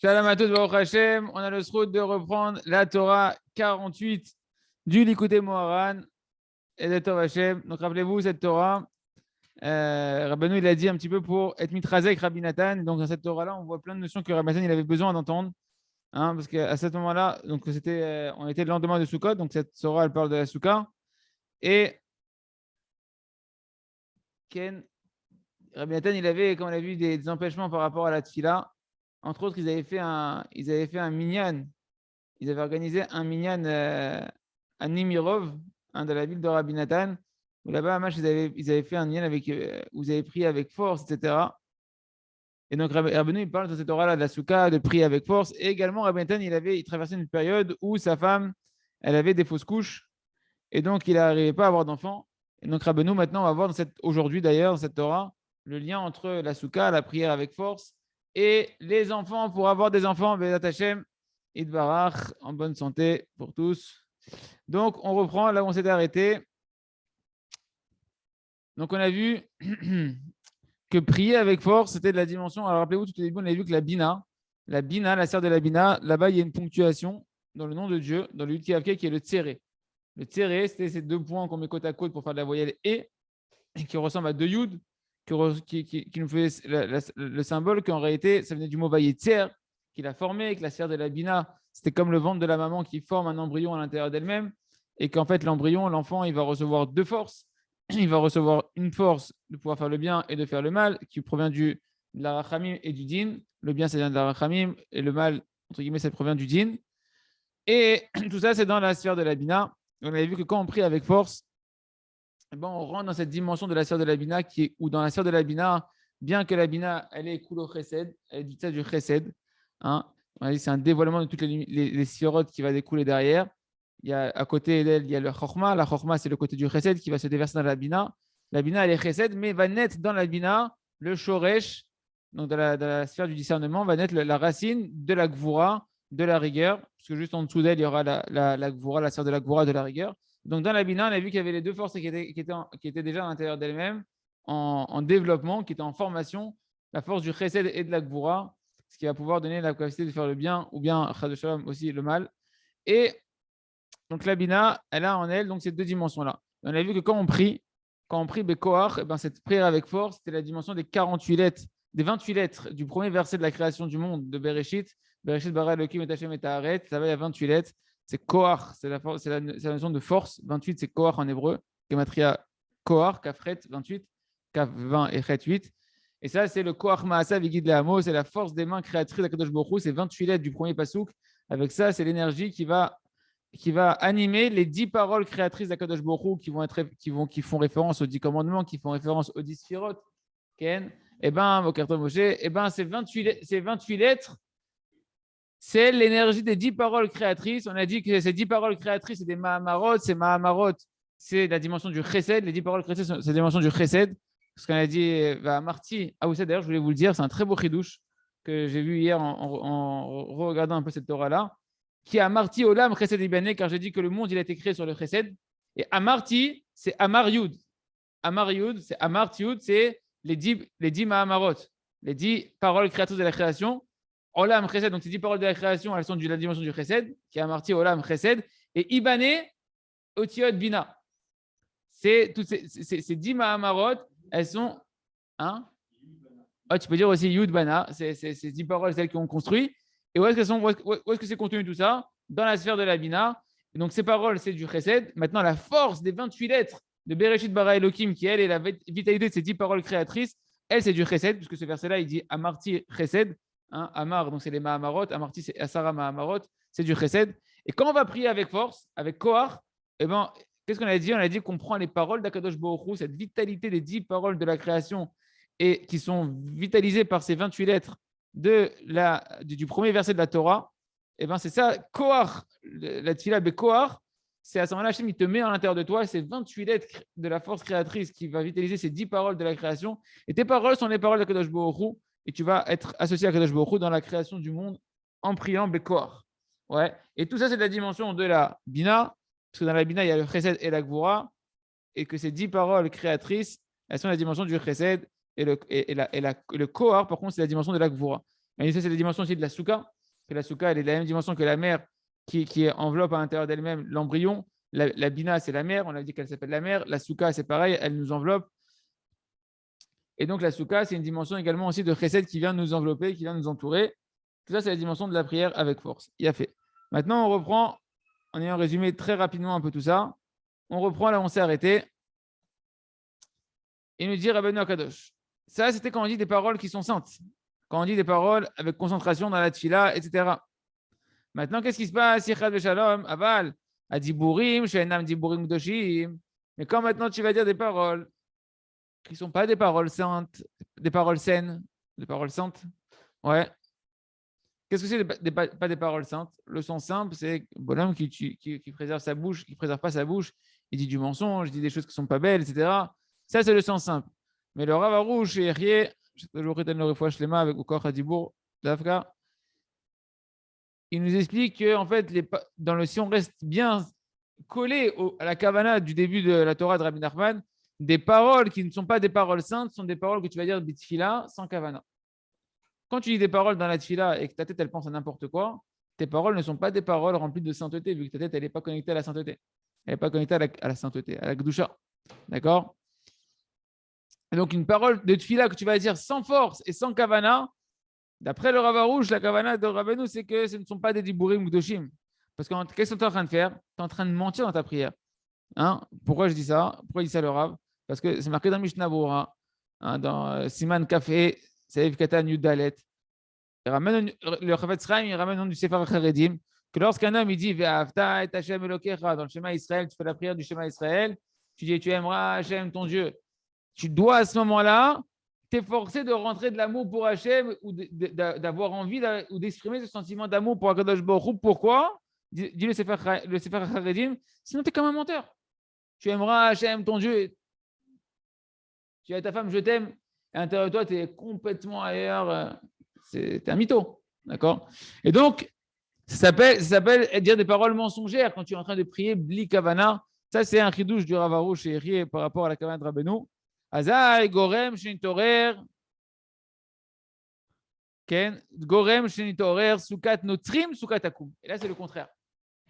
Shalom à tous, Baruch Hashem. On a le sroud de reprendre la Torah 48 du Likutei Moharan et de Tov Hashem. Donc rappelez-vous, cette Torah, Rabbeinu il a dit un petit peu pour être mitrazé avec Rabbi Nathan. Et donc dans cette Torah-là, on voit plein de notions que Rabbi Nathan il avait besoin d'entendre. Parce qu'à ce moment-là, donc on était le lendemain de Sukkot, donc cette Torah elle parle de la Sukkah. Et Ken, Rabbi Nathan il avait, comme on a vu, des empêchements par rapport à la Tfila. Entre autres, ils avaient fait un minyan. Ils avaient organisé un minyan à Nimirov, de la ville de Rabbi Nathan, où là-bas, ils avaient fait un minyan où ils avaient prié avec force, etc. Et donc, Rabbeinu, il parle dans cette Torah-là de la soukha, de prier avec force. Et également, Rabbi Nathan, il traversait une période où sa femme, elle avait des fausses couches. Et donc, il n'arrivait pas à avoir d'enfants. Et donc, Rabbeinu, maintenant, on va voir aujourd'hui, d'ailleurs, dans cette Torah, le lien entre la soukha, la prière avec force, et les enfants pour avoir des enfants, Bezat Hashem, Idbarach, en bonne santé pour tous. Donc, on reprend là où on s'était arrêté. Donc, on a vu que prier avec force, c'était de la dimension. Alors, rappelez-vous, tout au début, on a vu que la Bina, la sœur de la Bina, là-bas, il y a une ponctuation dans le nom de Dieu, dans le Yud qui est le Tséré. Le Tséré, c'était ces deux points qu'on met côte à côte pour faire de la voyelle et qui ressemble à deux Yud, qui nous fait le symbole qu'en réalité, ça venait du mot Vayetzer, qu'il a formé, que la sphère de la Bina, c'était comme le ventre de la maman qui forme un embryon à l'intérieur d'elle-même, et qu'en fait, l'embryon, l'enfant, il va recevoir deux forces. Il va recevoir une force de pouvoir faire le bien et de faire le mal, qui provient de la Rachamim et du Din. Le bien, ça vient de la Rachamim, et le mal, entre guillemets, ça provient du Din. Et tout ça, c'est dans la sphère de la Bina. On avait vu que quand on prie avec force, on rentre dans cette dimension de la sphère de la Bina, où dans la sphère de la Bina, bien que la Bina, elle est couleur chesed, elle est du tas du chesed, c'est un dévoilement de toutes les sphérotes qui va découler derrière. Il y a, à côté d'elle, il y a le chorma. La chorma, c'est le côté du chesed qui va se déverser dans la Bina. La Bina, elle est chesed, mais va naître dans la Bina le shoresh, donc dans la sphère du discernement, va naître la racine de la gvura, de la rigueur, parce que juste en dessous d'elle, il y aura la gvura, la sphère de la gvura, de la rigueur. Donc, dans la Bina, on a vu qu'il y avait les deux forces qui étaient déjà à l'intérieur d'elles-mêmes, en développement, qui étaient en formation, la force du chesed et de la gvura, ce qui va pouvoir donner la capacité de faire le bien ou bien, aussi le mal. Et donc, la Bina, elle a en elle donc, ces deux dimensions-là. On a vu que quand on prie Bekoar, cette prière avec force, c'était la dimension des 48 lettres, des 28 lettres du premier verset de la création du monde de Bereshit. Bereshit bara Elohim et Hashem et Ta'aret. Ça va, il y a 28 lettres. C'est Koar, c'est la notion de force. 28, c'est Koar en hébreu. Gematria Koar, Kafret 28, Kaf 20 et Chet 8. Et ça, c'est le Koar Maasa Vigid Leamo, c'est la force des mains créatrices d'Akadosh Baruch Hu. C'est 28 lettres du premier pasouk. Avec ça, c'est l'énergie qui va animer les 10 paroles créatrices d'Akadosh Baruch Hu qui font référence aux 10 commandements, qui font référence aux 10 sphirotes. Ken, eh bien, ces 28 lettres, c'est l'énergie des 10 paroles créatrices. On a dit que ces 10 paroles créatrices, c'est des Mahamarot. Ces Mahamarot, c'est la dimension du Chesed. Les 10 paroles créatrices, c'est la dimension du Chesed. Parce qu'on a dit, Marty, ah oui, ça d'ailleurs, je voulais vous le dire, c'est un très beau chidouche que j'ai vu hier en regardant un peu cette Torah-là, qui est Amarti Olam Chesed Ibané, car j'ai dit que le monde, il a été créé sur le Chesed. Et Amarti, c'est Amar Yud. Amar Yud, c'est Amar Yud, c'est les 10 Mahamarot, les 10 paroles créatrices de la création. Olam Chesed, donc ces 10 paroles de la création, elles sont de la dimension du Chesed, qui est Amarti Olam Chesed. Et Ibané, Otiot Bina. C'est toutes ces 10 Mahamarot, elles sont. Hein oh, tu peux dire aussi Yud Bana, c'est ces 10 paroles, celles qui ont construit. Et où est-ce que c'est contenu tout ça? Dans la sphère de la Bina. Et donc ces paroles, c'est du Chesed. Maintenant, la force des 28 lettres de Bereshit bara Elohim, qui elle est la vitalité de ces 10 paroles créatrices, elle, c'est du Chesed, puisque ce verset-là, il dit Amarti Chesed. Amar, donc c'est les Mahamarot. Amarti, c'est Asara Mahamarot. C'est du Chesed. Et quand on va prier avec force, avec Kohar, eh ben, qu'est-ce qu'on a dit? On a dit qu'on prend les paroles d'Akadosh Baruch Hu, cette vitalité des 10 paroles de la création, et qui sont vitalisées par ces 28 lettres du premier verset de la Torah, et ben c'est ça, Kohar, la Tfila Bekoar, c'est à ce moment-là, Hachem, il te met à l'intérieur de toi ces 28 lettres de la force créatrice qui va vitaliser ces 10 paroles de la création. Et tes paroles sont les paroles de Kadosh Baruch Hu, et tu vas être associé à Kadosh Baruch Hu dans la création du monde en priant Bekoar. Ouais. Et tout ça, c'est de la dimension de la Bina, parce que dans la Bina, il y a le Chesed et la Gvura, et que ces 10 paroles créatrices, elles sont la dimension du Chesed, et le Kohar, par contre, c'est la dimension de la Gvura. Et ça, c'est la dimension aussi de la souka, que la souka, elle est de la même dimension que la mère qui enveloppe à l'intérieur d'elle-même l'embryon. La bina, c'est la mère, on a dit qu'elle s'appelle la mère. La souka, c'est pareil, elle nous enveloppe. Et donc, la souka, c'est une dimension également aussi de chesed qui vient nous envelopper, qui vient nous entourer. Tout ça, c'est la dimension de la prière avec force. Il a fait. Maintenant, on reprend, en ayant résumé très rapidement un peu tout ça, on reprend là où on s'est arrêté. Et nous dit Rabbeinu Akadosh. Ça, c'était quand on dit des paroles qui sont saintes. Quand on dit des paroles avec concentration dans la tfila, etc. Maintenant, qu'est-ce qui se passe? Yichad Shalom, Aval, Adiburim, Shenam Diburim Doshim. Mais quand maintenant tu vas dire des paroles qui ne sont pas des paroles saintes, des paroles saines, des paroles saintes, ouais. Qu'est-ce que c'est pas des paroles saintes? Le sens simple, c'est bonhomme qui préserve sa bouche, qui ne préserve pas sa bouche, il dit du mensonge, il dit des choses qui ne sont pas belles, etc. Ça, c'est le sens simple. Mais le Rav Arouche et Rier, j'aurais le refouach Shlema avec Okor Hadibour d'Afka, il nous explique que en fait, si on reste bien collé à la kavana du début de la Torah de Rabbi Nachman, des paroles qui ne sont pas des paroles saintes sont des paroles que tu vas dire bitfila sans kavana. Quand tu dis des paroles dans la tfila et que ta tête elle pense à n'importe quoi, tes paroles ne sont pas des paroles remplies de sainteté, vu que ta tête elle n'est pas connectée à la sainteté. Elle n'est pas connectée à la sainteté, à la gdusha. D'accord? Et donc, une parole de tfila que tu vas dire sans force et sans kavana, d'après le Rav Arouche, la kavana de Rabbeinu, c'est que ce ne sont pas des diburim ou doshim. Parce que qu'est-ce que tu es en train de faire? Tu es en train de mentir dans ta prière. Hein? Pourquoi je dis ça? Pourquoi il dit ça le Rav? Parce que c'est marqué dans Mishnah Bora, hein, dans Siman Kafé, Seif Katan Yudalet. Le Chavetz Chaim, il ramène nom du Sefer Charedim, que lorsqu'un homme il dit Ve'afta et Hashem Elokecha dans le schéma Israël, tu fais la prière du schéma Israël, tu dis tu aimeras Hashem ton Dieu. Tu dois à ce moment-là t'efforcer de rentrer de l'amour pour Hashem ou d'avoir envie ou d'exprimer ce sentiment d'amour pour Akadosh Baruch Hu. Pourquoi? Dit le Sefer Charedim, sinon tu es comme un menteur. Tu aimeras Hashem ton Dieu. Tu dis à ta femme je t'aime, et à l'intérieur de toi tu es complètement ailleurs. C'est un mytho. D'accord? Et donc, ça s'appelle dire des paroles mensongères quand tu es en train de prier Bli Kavana. Ça, c'est un chidouche du Rav Arouche et Rier par rapport à la Kavana de Rabbeinu. Azai, Gorem, Shinitorer. Ken, Gorem, Shinitorer, Sukat, Notrim, Sukat Akum. Et là, c'est le contraire.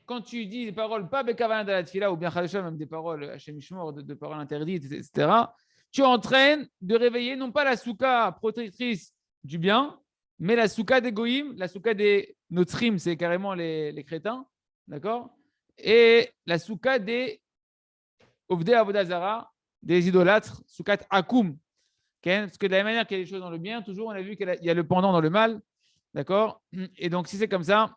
Quand tu dis des paroles pas Bekavana de la Tfila ou bien Khadasha, même des paroles Hashem Ishmor, de paroles interdites, etc., tu entraînes de réveiller non pas la souka protectrice du bien, mais la souka des goïm, la souka des notrim, c'est carrément les crétins, d'accord? Et la souka des ovdei avodazara, des idolâtres, soukat akum. Parce que de la même manière qu'il y a des choses dans le bien, toujours on a vu qu'il y a le pendant dans le mal, d'accord? Et donc si c'est comme ça,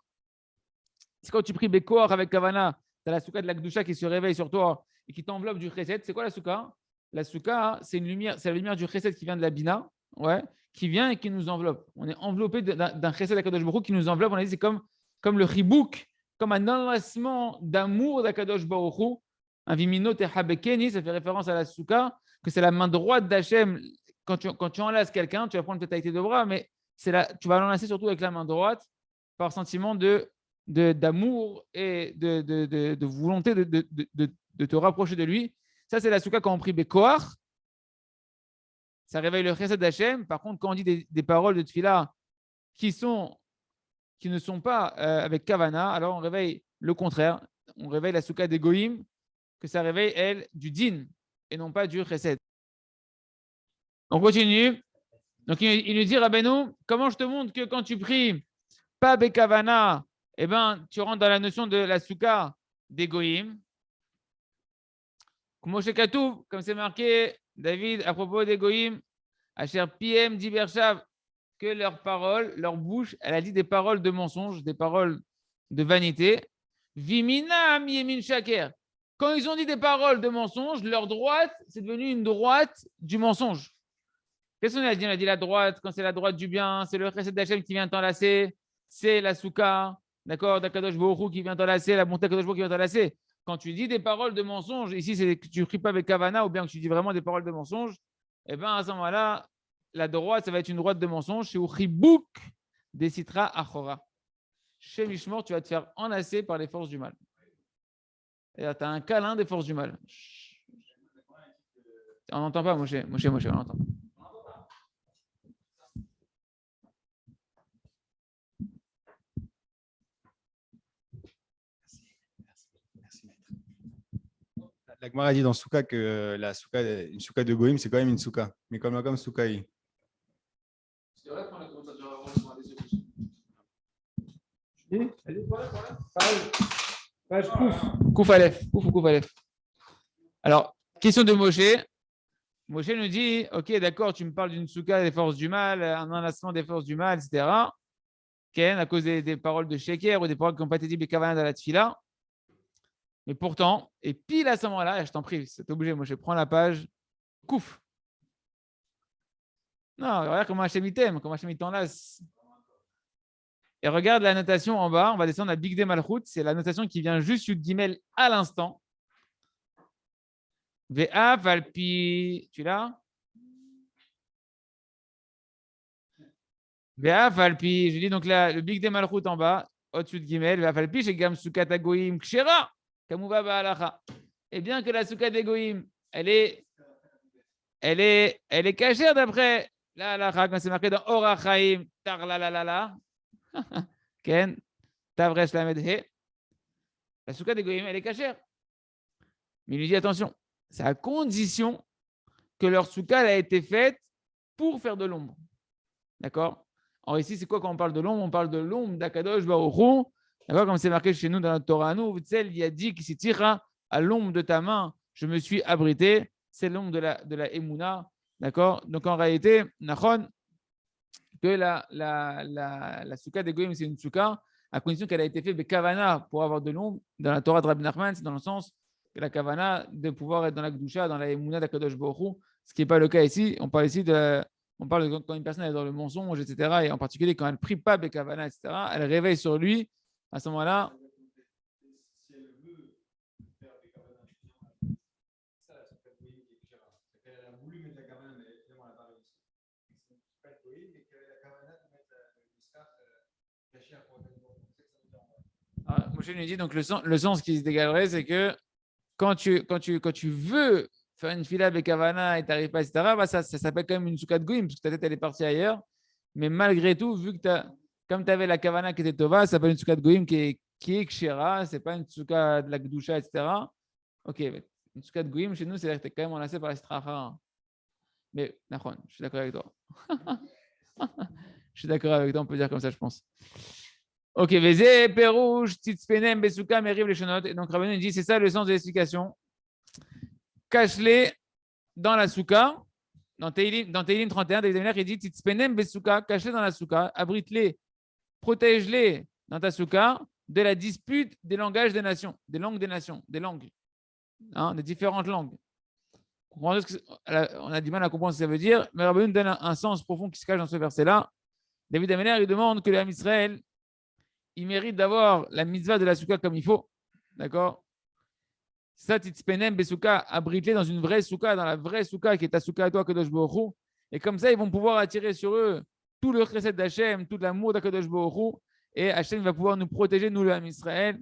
c'est quand tu pries Bekor avec Kavana, tu as la souka de la Gdusha qui se réveille sur toi et qui t'enveloppe du chesed. C'est quoi la souka? La souka, c'est une lumière, c'est la lumière du chesed qui vient de la bina, ouais, qui vient et qui nous enveloppe. On est enveloppé d'un chesed d'Akadosh Baruch qui nous enveloppe. On a dit c'est comme le chibouk, comme un enlacement d'amour d'Akadosh Baruch. Un vimino tehabekeni, ça fait référence à la souka, que c'est la main droite d'Hachem. Quand tu enlaces quelqu'un, tu vas prendre peut-être avec tes deux bras, mais tu vas l'enlacer surtout avec la main droite par sentiment d'amour et de volonté de te rapprocher de lui. Ça, c'est la souka quand on prie Bekoar. Ça réveille le chesed d'Hachem. Par contre, quand on dit des paroles de tfila qui ne sont pas avec kavana, alors on réveille le contraire. On réveille la souka des goïm, que ça réveille, elle, du din et non pas du chesed. On continue. Donc, il nous dit, Rabbeinu, comment je te montre que quand tu pries pas Bekavana, eh ben, tu rentres dans la notion de la souka des goïm. Comme c'est marqué, David, à propos des goïm, Asher Piem Dibershav, que leurs paroles, leur bouche, elle a dit des paroles de mensonge, des paroles de vanité. Vimina Yemin Shaker. Quand ils ont dit des paroles de mensonge, leur droite, c'est devenu une droite du mensonge. Qu'est-ce qu'on a dit? On a dit la droite, quand c'est la droite du bien, c'est le chesed d'Hachem qui vient t'enlacer, c'est la souka, d'accord, d'Akadosh Baruch Hu qui vient t'enlacer, la bonté d'Akadosh Baruch Hu qui vient t'enlacer. Quand tu dis des paroles de mensonge, ici, c'est que tu ne pries pas avec Kavana ou bien que tu dis vraiment des paroles de mensonge, eh bien, à ce moment-là, la droite, ça va être une droite de mensonge. C'est Uchibouk des Citra Achora. Chez Mishmor, tu vas te faire enlacer par les forces du mal. Et là, tu as un câlin des forces du mal. On n'entend pas, Moshe, on n'entend pas. La Gemara dit dans Souka que une souka de Goïm, c'est quand même une souka. Mais comme soukaï. C'est vrai qu'on a commencé à avoir page Kouf Aleph. Kouf Aleph. Alors, question de Moshe. Moshe nous dit, ok, d'accord, tu me parles d'une souka des forces du mal, un enlacement des forces du mal, etc. Ken, à cause des paroles de Sheker ou des paroles qui n'ont pas été dites Bekavana dans la Tfila. Mais pourtant, et pile à ce moment-là, je t'en prie, c'est obligé, moi je prends la page, Kouf. Non, regarde comment Hachem t'aime, comment Hachem t'enlace. Et regarde la notation en bas, on va descendre à Big D Malchut, c'est la notation qui vient juste Yud Gimel à l'instant. VA Valpi, tu l'as? VA Valpi, je dis donc là, le Big D Malchut en bas, au-dessus de Gimel, VA Valpi, chez Gam Sukat Agoim Kshera, Kamouva Ba'alacha. Et bien que la Sukat Agoim, elle est cachère d'après la halakha, quand c'est marqué dans Orachaim, tar la la la la, Ken, Tavresh la medhe, la Sukat Agoim, elle est cachère. Mais il lui dit attention, c'est à condition que leur soukha a été faite pour faire de l'ombre. D'accord? Alors ici, c'est quoi quand on parle de l'ombre? On parle de l'ombre d'Akadosh Baruch Hu. D'accord? Comme c'est marqué chez nous dans la Torah, nous, il y a dit qu'il s'y tira à l'ombre de ta main, je me suis abrité. C'est l'ombre de la Emouna. D'accord? Donc en réalité, Nachon, que la soukha des Goïm, c'est une soukha à condition qu'elle a été faite de Kavana pour avoir de l'ombre. Dans la Torah de Rabbi Nachman, c'est dans le sens que la Kavana de pouvoir être dans la Gdusha, dans la Emouna d'Akadosh Baruch Hu, ce qui n'est pas le cas ici. On parle ici on parle de quand une personne est dans le mensonge, etc. Et en particulier quand elle ne prie pas Bekavana, etc. Elle réveille sur lui. À ce moment-là, Moshe nous dit donc le sens qui se dégagerait, c'est que quand tu veux faire une fila Bekavana et tu n'arrives pas, etc., bah ça s'appelle quand même une souka de Goïm, parce que ta tête elle est partie ailleurs. Mais malgré tout, vu que comme tu avais la Kavana qui était Tova, ça s'appelle une souka de Goïm qui est Kshera, ce n'est pas une souka de la Gdusha, etc. Ok, une souka de Goïm, chez nous, c'est-à-dire que tu es quand même enlacé par la Stracha. Mais, Nachon, je suis d'accord avec toi. Je suis d'accord avec toi, on peut dire comme ça, je pense. Ok, Vézé, Pérouge, Tzpenem, Besuka, Meriv, les Shonot. Et donc, Rabbeinu dit c'est ça le sens de l'explication. Cache-les dans la souka. Dans Teilim 31, David Amelech, il dit Tzpenem, Besuka, cache-les dans la souka, abrite-les, protège-les dans ta souka de la dispute des langages des nations, des langues des nations, des langues, des différentes langues. On a du mal à comprendre ce que ça veut dire, mais Rabbeinu donne un sens profond qui se cache dans ce verset-là. David Amelech, il demande que l'Am Israël il mérite d'avoir la mitzvah de la souka comme il faut. D'accord? Ça, Titzpenem, Besouka, abrite-les dans une vraie souka, dans la vraie souka qui est ta souka à toi, Kadosh Baruch Hu. Et comme ça, ils vont pouvoir attirer sur eux tout le chesed d'Hachem, tout l'amour d'Akadosh Baruch Hu. Et Hachem va pouvoir nous protéger, nous, le Ham Israël,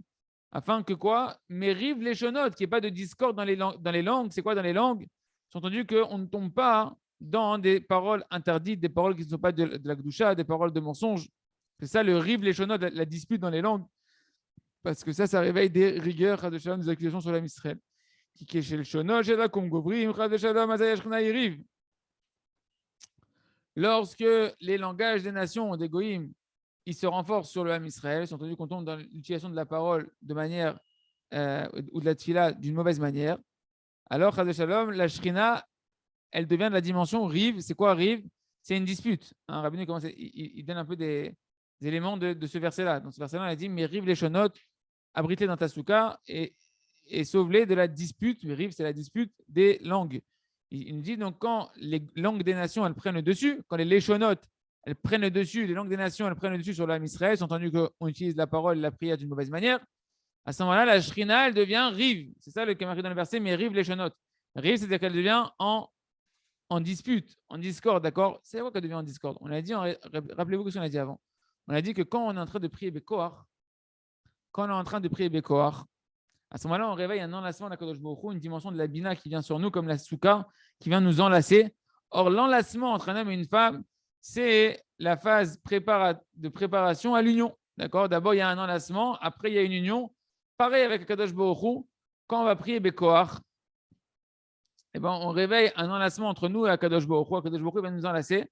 afin que quoi? Mérive les shonotes, qu'il n'y ait pas de discorde dans les langues. C'est quoi dans les langues? C'est entendu qu'on ne tombe pas dans des paroles interdites, des paroles qui ne sont pas de la Gdusha, des paroles de mensonges. C'est ça le rive, les shonotes, la dispute dans les langues. Parce que ça réveille des rigueurs, des accusations sur la Israël. Qui est chez le shonot, chez la Kongobrim, lorsque les langages des nations, des goïms, ils se renforcent sur le Ham Israël, ils sont entendu qu'on tombe dans l'utilisation de la parole de manière, ou de la tfila d'une mauvaise manière, alors, Shalom, la Shrina, elle devient de la dimension rive. C'est quoi rive? C'est une dispute. Rabbeinu commence, il donne un peu des éléments de ce verset-là. Dans ce verset-là, il a dit mais rive les shonotes, abrite-les dans ta souka et sauve-les de la dispute. Rive, c'est la dispute des langues. Il nous dit donc quand les langues des nations elles prennent le dessus, quand les léchonotes elles prennent le dessus, les langues des nations elles prennent le dessus sur l'âme Israël, c'est entendu qu'on utilise la parole et la prière d'une mauvaise manière. À ce moment-là, la Shrina, elle devient rive. C'est ça le qui est marqué dans le verset, mais rive les shonotes. Rive, c'est-à-dire qu'elle devient en dispute, en discorde, d'accord? C'est quoi qu'elle devient en discorde? On a dit, rappelez-vous ce qu'on a dit avant. On a dit que quand on est en train de prier Bekoar, à ce moment-là, on réveille un enlacement d'Akadosh Baruch Hu, une dimension de la Bina qui vient sur nous, comme la Souka, qui vient nous enlacer. Or, l'enlacement entre un homme et une femme, c'est la phase de préparation à l'union. D'accord? D'abord, il y a un enlacement, après, il y a une union. Pareil avec Akadosh Baruch Hu, quand on va prier Bekoar, eh ben, on réveille un enlacement entre nous et Akadosh Baruch Hu. Akadosh Baruch Hu va nous enlacer.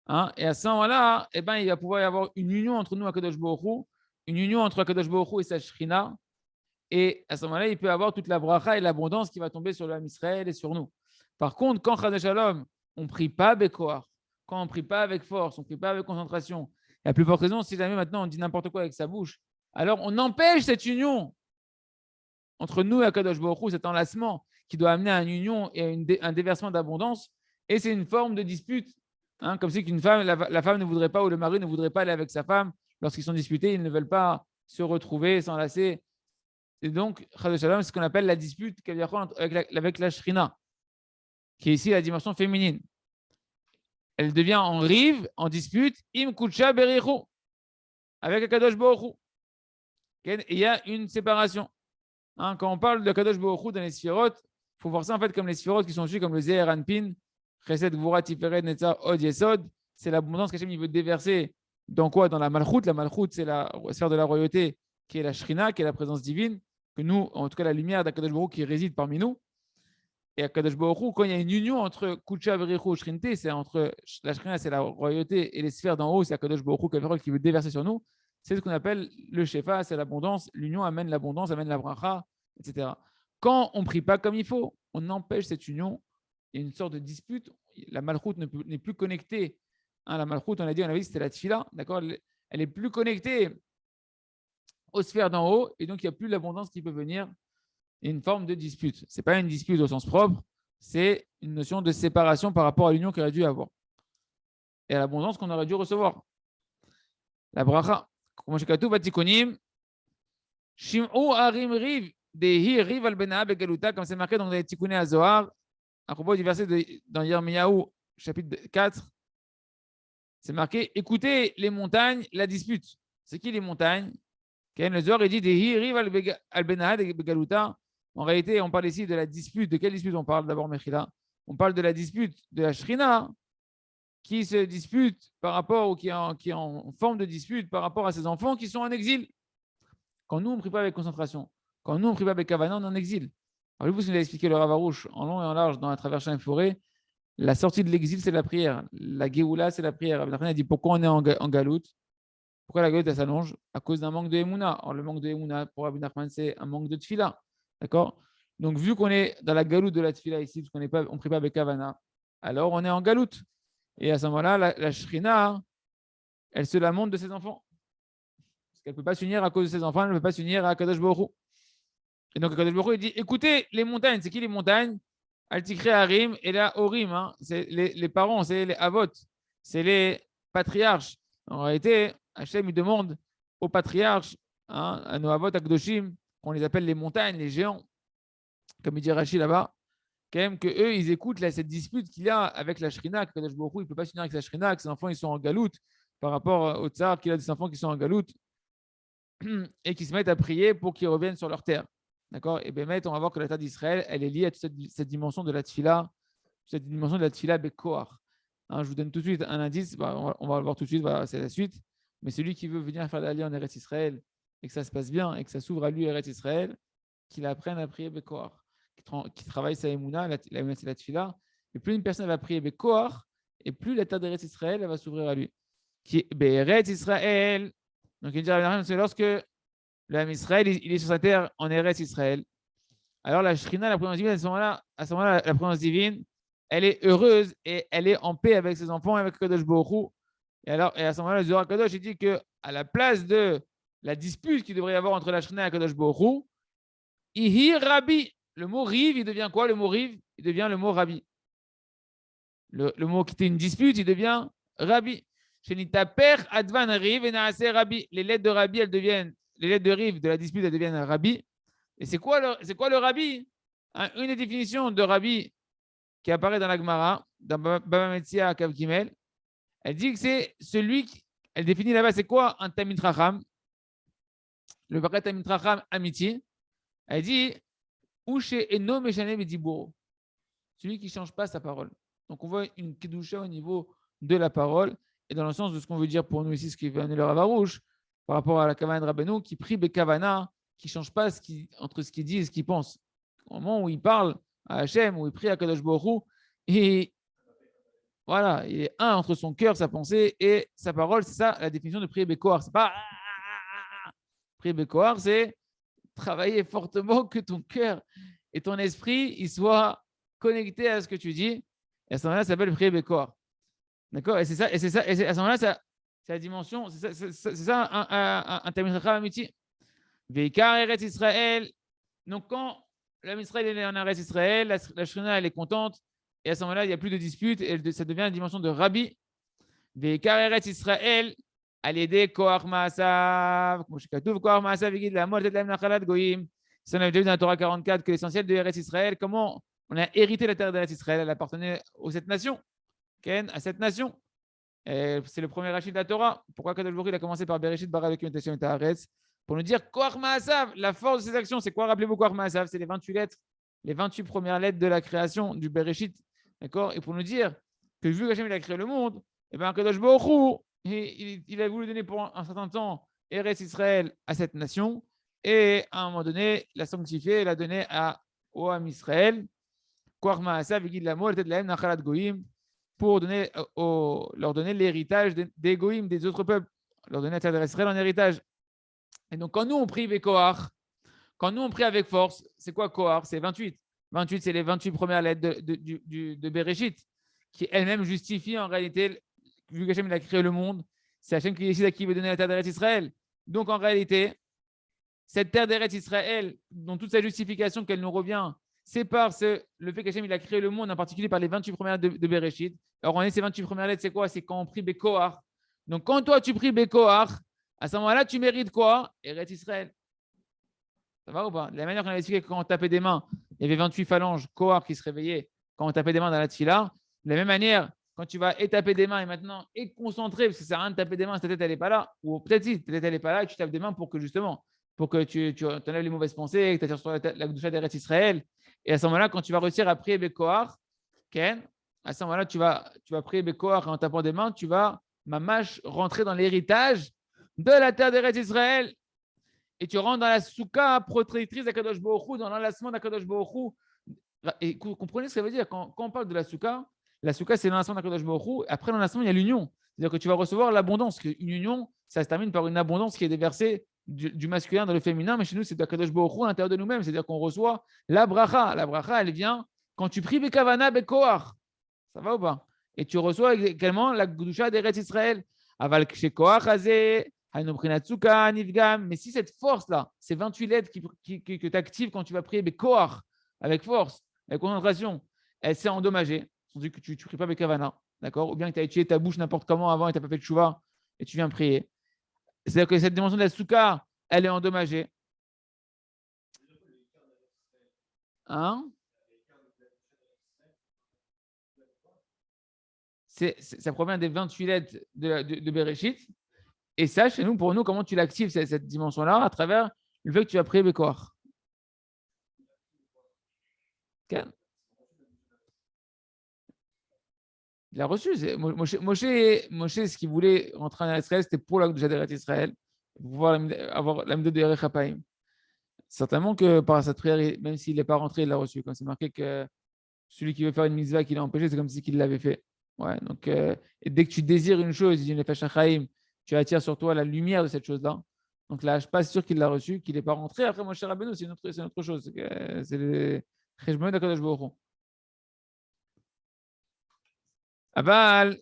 Hein, et à ce moment-là, eh ben, il va pouvoir y avoir une union entre nous et Akadosh Baruch Hu, une union entre Akadosh Baruch Hu et sa Shrina. Et à ce moment-là, il peut y avoir toute la bracha et l'abondance qui va tomber sur l'âme Israël et sur nous. Par contre, quand Chadeh Shalom, on ne prie pas Bekoar, quand on ne prie pas avec force, on ne prie pas avec concentration, et à plus forte raison, si jamais maintenant on dit n'importe quoi avec sa bouche, alors on empêche cette union entre nous et Akadosh Baruch Hu, cet enlacement qui doit amener à une union et à un déversement d'abondance. Et c'est une forme de dispute. Hein, comme si qu'une femme, la femme ne voudrait pas ou le mari ne voudrait pas aller avec sa femme. Lorsqu'ils sont disputés, ils ne veulent pas se retrouver, s'enlacer. Et donc, Chadeh Shalom, c'est ce qu'on appelle la dispute avec la Shrina, qui est ici la dimension féminine. Elle devient en rive, en dispute, im kutsha berichu, avec Akadosh Baruch Hu. Il y a une séparation. Hein, quand on parle de Kadosh Baruch Hu dans les sphirotes, il faut voir ça en fait comme les sphirotes qui sont suivis comme le Zeher Anpin, Chesed, Gvura, Tiferet, Netzar, Od, Yesod. C'est l'abondance qu'Hachem veut déverser dans quoi? Dans la Malchut. La Malchut, c'est la sphère de la royauté qui est la Shrina, qui est la présence divine, que nous, en tout cas la lumière d'Akadosh Baruch Hu qui réside parmi nous. Et Akadosh Baruch Hu, quand il y a une union entre Kucha, Verichu, Shrinte, c'est entre la Shrina, c'est la royauté, et les sphères d'en haut, c'est Akadosh Baruch Hu qui veut déverser sur nous. C'est ce qu'on appelle le Shefa, c'est l'abondance. L'union amène l'abondance, amène la bracha, etc. Quand on ne prie pas comme il faut, on empêche cette union. Il y a une sorte de dispute. La malchoute n'est plus connectée. Hein, la malchoute, on a dit, c'était la tfila, d'accord. Elle est plus connectée aux sphères d'en haut, et donc il n'y a plus l'abondance qui peut venir. Il y a une forme de dispute. Ce n'est pas une dispute au sens propre, c'est une notion de séparation par rapport à l'union qu'il aurait dû avoir et à l'abondance qu'on aurait dû recevoir. La bracha. Comme c'est marqué dans les Tikkuné à Zohar, à propos du verset dans Yirmiyahu, chapitre 4, c'est marqué écoutez les montagnes, la dispute. C'est qui les montagnes? Le Zohar il dit en réalité, on parle ici de la dispute. De quelle dispute on parle d'abord, Mechila? On parle de la dispute de la Shrina qui se dispute par rapport ou qui est en forme de dispute par rapport à ses enfants qui sont en exil. Quand nous, on ne prie pas avec concentration, quand nous, on ne prie pas avec Kavana, on est en exil. Rappelez-vous ce qu'il a expliqué le Rav Arush en long et en large dans la traverse champs et forêts. La sortie de l'exil, c'est la prière. La Géoula, c'est la prière. Rabbi Nachman a dit pourquoi on est en galoute? Pourquoi la galoute, elle s'allonge? À cause d'un manque de Emouna. Or, le manque de Emouna, pour Rabbi Nachman, c'est un manque de Tfila. D'accord? Donc, vu qu'on est dans la galoute de la Tfila ici, parce qu'on ne prie pas avec Kavana, alors on est en galoute. Et à ce moment-là, la Shrina, elle se lamente de ses enfants. Parce qu'elle ne peut pas s'unir à cause de ses enfants, elle ne peut pas s'unir à Kadosh Baruch Hu. Et donc, Kadosh Baruch Hu, il dit écoutez, les montagnes, c'est qui les montagnes? Altikre Harim et la Orim. Hein, c'est les parents, c'est les Avot, c'est les patriarches. En réalité, Hachem, il demande aux patriarches, hein, à nos Avot, à Kdoshim, qu'on les appelle les montagnes, les géants, comme il dit Rashi là-bas, quand même qu'eux, ils écoutent là, cette dispute qu'il y a avec la Shrina, que Kadosh Baruch Hu, il ne peut pas s'unir avec la Shrina, que ses enfants ils sont en galoute par rapport au tsar, qu'il a des enfants qui sont en galoute et qui se mettent à prier pour qu'ils reviennent sur leur terre. D'accord? Et bien, on va voir que la terre d'Israël, elle est liée à toute cette dimension de la tfila, cette dimension de la tfila Bekoar. Hein, je vous donne tout de suite un indice, on va le voir tout de suite, c'est la suite. Mais celui qui veut venir faire l'alliance en Eretz Israël et que ça se passe bien et que ça s'ouvre à lui Eretz Israël, qu'il apprenne à prier Bekoar, qui travaille sa Emouna, la Emouna c'est la tfila. Et plus une personne va prier Bekoar, et plus la terre d'Eretz Israël va s'ouvrir à lui. Qui est Eretz Israël. Donc il dit c'est lorsque l'âme Israël il est sur sa terre en Eretz Israël. Alors la Shrina, la présence divine, à ce moment-là, la présence divine, elle est heureuse et elle est en paix avec ses enfants et avec Kadosh Baruch Hu. Et à ce moment-là, le Zohar Kadosh il dit que à la place de la dispute qu'il devrait y avoir entre la Shrina et Kadosh Baruch Hu, Ihi Rabbi, le mot rive, il devient quoi? Le mot rive, il devient le mot Rabbi. Le mot qui était une dispute, il devient Rabbi. Shenitaper Advan Riv et Naase Rabbi. Les lettres de Rabbi, les lettres de rive de la dispute, elles deviennent Rabbi. Et c'est quoi le Rabbi? Hein, une des définitions de Rabbi qui apparaît dans la Gemara, dans Baba Metzia Kav Gimel, elle dit que c'est celui qui, elle définit là-bas, c'est quoi un Tamid Racham? Le vrai Tamid Racham amitié. Elle dit Ouche Eno Meshane Mediburo. Celui qui ne change pas sa parole. Donc on voit une kedusha au niveau de la parole et dans le sens de ce qu'on veut dire pour nous ici, ce qui vient de le Rav Arush, par rapport à la Kavana de Rabbeinu, qui prie Bekavana, qui ne change pas entre ce qu'il dit et ce qu'il pense. Au moment où il parle, à Hachem, où il prie à Kadosh Baruch Hu, et voilà, il est un entre son cœur, sa pensée et sa parole. C'est ça la définition de prier Bécoar. C'est pas prier Bécoar, c'est travailler fortement que ton cœur et ton esprit ils soient connectés à ce que tu dis. Et à ce moment-là, ça s'appelle prier Bécoar. D'accord. Et c'est ça, et à ce moment-là, c'est la dimension, c'est ça un Talmid Chacham amitié. Veikar Eretz Israël. Donc, quand l'homme Israël est en Eretz Israël, la Shrina, elle est contente. Et à ce moment-là, il n'y a plus de dispute. Et ça devient une dimension de Rabbi. Veikar Eretz Israël. על ידי כוח מעשיו, כמו שכתוב, כוח מעשיו יגיד לעמוד, לתת להם נחלת גויים. Ça, on a déjà vu dans la Torah 44 que l'essentiel de Eretz Israël, comment on a hérité la terre d'Eretz Israël, elle appartenait aux 7 nations, à cette nation. C'est le premier rachid de la Torah. Pourquoi Kadosh Baruch Hu, il a commencé par Bereshit, Bara avec une et Haaretz, pour nous dire Koach Ma'asav, la force de ses actions. C'est quoi? Rappelez-vous Koach Ma'asav, c'est les 28 lettres, les 28 premières lettres de la création du Bereshit. D'accord? Et pour nous dire que vu qu'Hachem il a créé le monde, et bien Kadosh Baruch Hu, il a voulu donner pour un certain temps Eretz Israël à cette nation, et à un moment donné, la sanctifier, la donner au Ham Israël. Koach Ma'asav, il dit l'amour, peut-être la Nachalat Goïm, pour leur donner l'héritage des Goïm, des autres peuples, leur donner la terre d'Israël en héritage. Et donc, quand nous, on prie avec Kohar, quand nous, on prie avec force, c'est quoi Kohar? C'est 28. 28, c'est les 28 premières lettres de Bereshit, qui elles-mêmes justifient en réalité, vu qu'Hachem a créé le monde, c'est Hachem qui décide à qui il veut donner la terre d'Eretz Israël. Donc, en réalité, cette terre d'Eretz Israël, dont toute sa justification qu'elle nous revient, c'est par le fait qu'Hachem il a créé le monde, en particulier par les 28 premières lettres de Bereshit. Alors, on est ces 28 premières lettres, c'est quoi? C'est quand on prie Bekoar. Donc, quand toi, tu pries Bekoar, à ce moment-là, tu mérites quoi? Eretz Israël. Ça va ou pas? De la manière qu'on avait expliqué que quand on tapait des mains, il y avait 28 phalanges, Kohar qui se réveillaient quand on tapait des mains dans la tfila. De la même manière, quand tu vas étaper des mains et maintenant et concentrer, parce que ça sert à rien de taper des mains si ta tête elle n'est pas là, ou peut-être si ta tête elle n'est pas là et tu tapes des mains pour que justement, pour que tu enlèves les mauvaises pensées, que tu attires sur la Gdusha d'Eretz Israël. Et à ce moment-là, quand tu vas réussir à prier Bekoar, Ken, à ce moment-là, tu vas prier Bekoar en tapant des mains, tu vas, mamash, rentrer dans l'héritage de la terre d'Eretz Israël. Et tu rentres dans la souka protectrice d'Akadosh Baruch Hu, dans l'enlacement d'Akadosh Baruch Hu. Et comprenez ce que ça veut dire quand on parle de la souka, c'est l'enlacement d'Akadosh Baruch Hu. Après l'enlacement, il y a l'union. C'est-à-dire que tu vas recevoir l'abondance. Une union, ça se termine par une abondance qui est déversée du masculin dans le féminin, mais chez nous, c'est d'Akadosh Baruch Hu à l'intérieur de nous-mêmes. C'est-à-dire qu'on reçoit la bracha. La bracha, elle vient quand tu pries Bekavana Bekoar. Ça va ou pas? Et tu reçois également la Gdusha d'Eretz Israël. Aval Kshekoach Hazeh. Mais si cette force-là, ces 28 lettres que tu actives quand tu vas prier Bekoar, avec force, avec concentration, elle s'est endommagée, c'est-à-dire que tu ne pries pas Bekavana, d'accord? Ou bien que tu as utilisé ta bouche n'importe comment avant et tu n'as pas fait de chouva et tu viens prier. C'est-à-dire que cette dimension de la souka, elle est endommagée. Hein? Ça provient des 28 lettres de Bereshit. Et ça, chez nous, pour nous, comment tu l'actives, cette dimension-là, à travers le fait que tu as prié Bekoar. Okay. Il a reçu. Moshe, ce qu'il voulait rentrer en Israël, c'était pour la Gdusha d'Eretz Israël, pour pouvoir avoir la méthode de Yerech HaPaim. Certainement que par cette prière, même s'il n'est pas rentré, il l'a reçu. Quand c'est marqué que celui qui veut faire une mitzvah qu'il a empêché, c'est comme si il l'avait fait. Ouais, donc, et dès que tu désires une chose, il dit Nefesh HaChaim, tu attires sur toi la lumière de cette chose-là. Donc là, je ne suis pas sûr qu'il l'a reçu, qu'il n'est pas rentré. Après, Moshe Rabbeinu, c'est une autre chose. C'est le Cheshbon d'Akadosh Baruch Hu. Aval,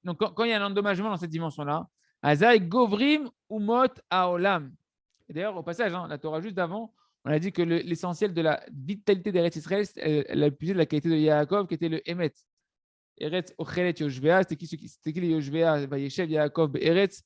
donc quand il y a un endommagement dans cette dimension-là, Azai Govrim Umot Aolam. Et d'ailleurs, au passage, la Torah juste d'avant, on a dit que l'essentiel de la vitalité d'Eretz Israël, elle a puisé de la qualité de Yaakov, qui était le Emet. Eretz Ochelet Yoshvea, c'était qui les Yoshvea? Vayeshev Yaakov Eretz.